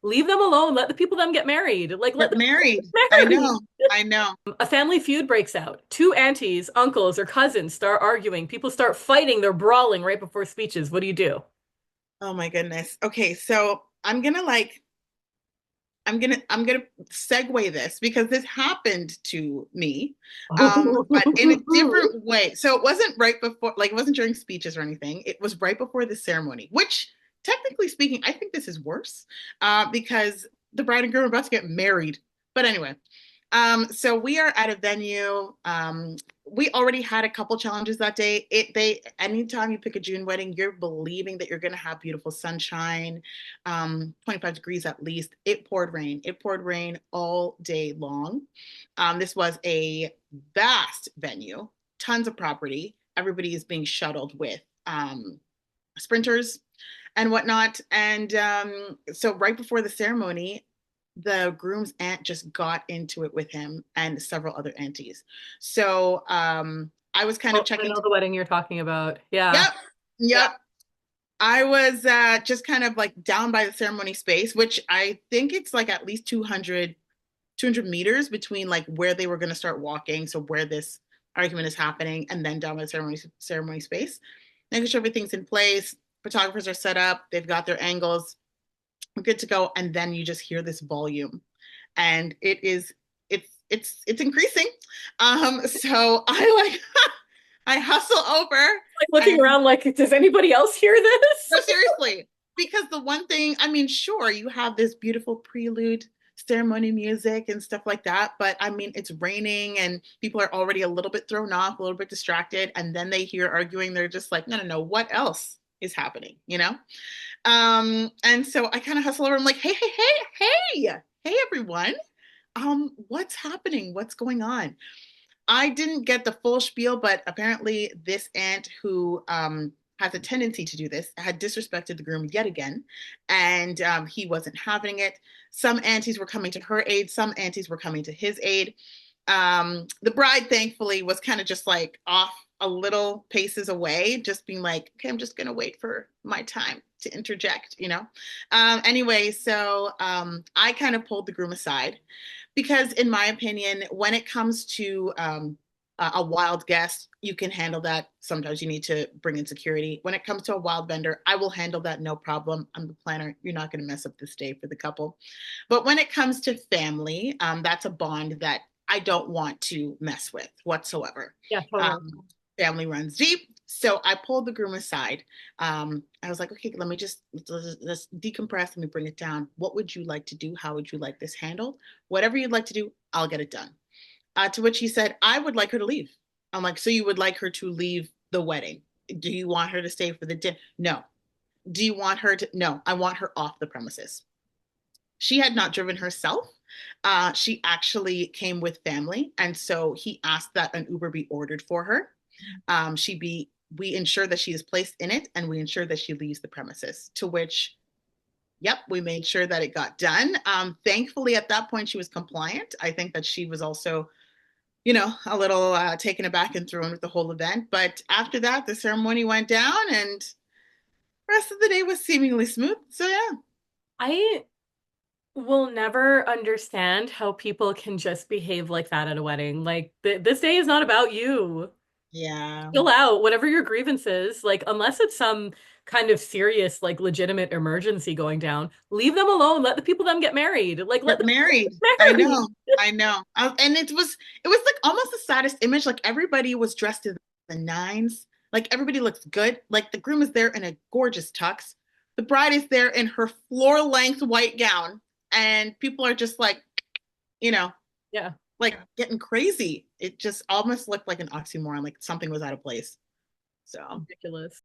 Leave them alone. Let the people them get married. Like let Get the people married. get I married. know. I know. A family feud breaks out. Two aunties, uncles, or cousins start arguing. People start fighting. They're brawling right before speeches. What do you do? Oh my goodness. Okay, so I'm gonna segue this because this happened to me, but in a different way. So it wasn't right before, like it wasn't during speeches or anything. It was right before the ceremony, which technically speaking, I think this is worse, because the bride and groom are about to get married. But anyway, so we are at a venue. We already had a couple challenges that day. Anytime you pick a June wedding, you're believing that you're going to have beautiful sunshine, 25 degrees at least. It poured rain. It poured rain all day long. This was a vast venue, tons of property. Everybody is being shuttled with sprinters and whatnot. And so right before the ceremony, the groom's aunt just got into it with him and several other aunties. So I was kind of Oh, I checking. know the wedding you're talking about. Yeah. Yep, Yeah. yep. I was just kind of like down by the ceremony space, which I think it's like at least 200 meters between like where they were going to start walking. So where this argument is happening and then down by the ceremony space, making sure everything's in place. Photographers are set up. They've got their angles. We're good to go. And then you just hear this volume and it's increasing. So I like, I hustle over Like looking and around like, does anybody else hear this? no, seriously, because the one thing, I mean, sure, you have this beautiful prelude ceremony music and stuff like that, but I mean, it's raining and people are already a little bit thrown off, a little bit distracted, and then they hear arguing. They're just like, no, no, no, what else is happening, you know? And so I kind of hustle over. I'm like, hey, hey, hey, hey, hey, everyone. What's happening? What's going on? I didn't get the full spiel, but apparently this aunt who has a tendency to do this had disrespected the groom yet again, and he wasn't having it. Some aunties were coming to her aid, some aunties were coming to his aid. The bride, thankfully, was kind of just like off a little paces away, just being like, okay, I'm just going to wait for my time to interject, you know? Anyway, so I kind of pulled the groom aside because, in my opinion, when it comes to a wild guest, you can handle that. Sometimes you need to bring in security. When it comes to a wild vendor, I will handle that no problem. I'm the planner. You're not going to mess up this day for the couple. But when it comes to family, that's a bond that I don't want to mess with whatsoever. Yeah, totally. Family runs deep. So I pulled the groom aside. I was like, okay, let me just let's decompress. Let me bring it down. What would you like to do? How would you like this handled? Whatever you'd like to do, I'll get it done. To which he said, I would like her to leave. I'm like, so you would like her to leave the wedding? Do you want her to stay for the dinner? No. Do you want her to? No, I want her off the premises. She had not driven herself. She actually came with family. And so he asked that an Uber be ordered for her. We ensure that she is placed in it and we ensure that she leaves the premises. To which, yep, we made sure that it got done. Thankfully, at that point, she was compliant. I think that she was also, a little taken aback and thrown with the whole event. But after that, the ceremony went down and the rest of the day was seemingly smooth. So, yeah. I will never understand how people can just behave like that at a wedding. Like this day is not about you. Yeah. Chill out, whatever your grievance is. Like unless it's some kind of serious, like legitimate emergency going down, leave them alone. Let the people them get married. Like let Get the people married. get I married. know. I know. And it was like almost the saddest image. Like everybody was dressed in the nines. Like everybody looks good. Like the groom is there in a gorgeous tux. The bride is there in her floor length white gown. And people are just like, you know, Yeah, like getting crazy. It just almost looked like an oxymoron, like something was out of place. So ridiculous.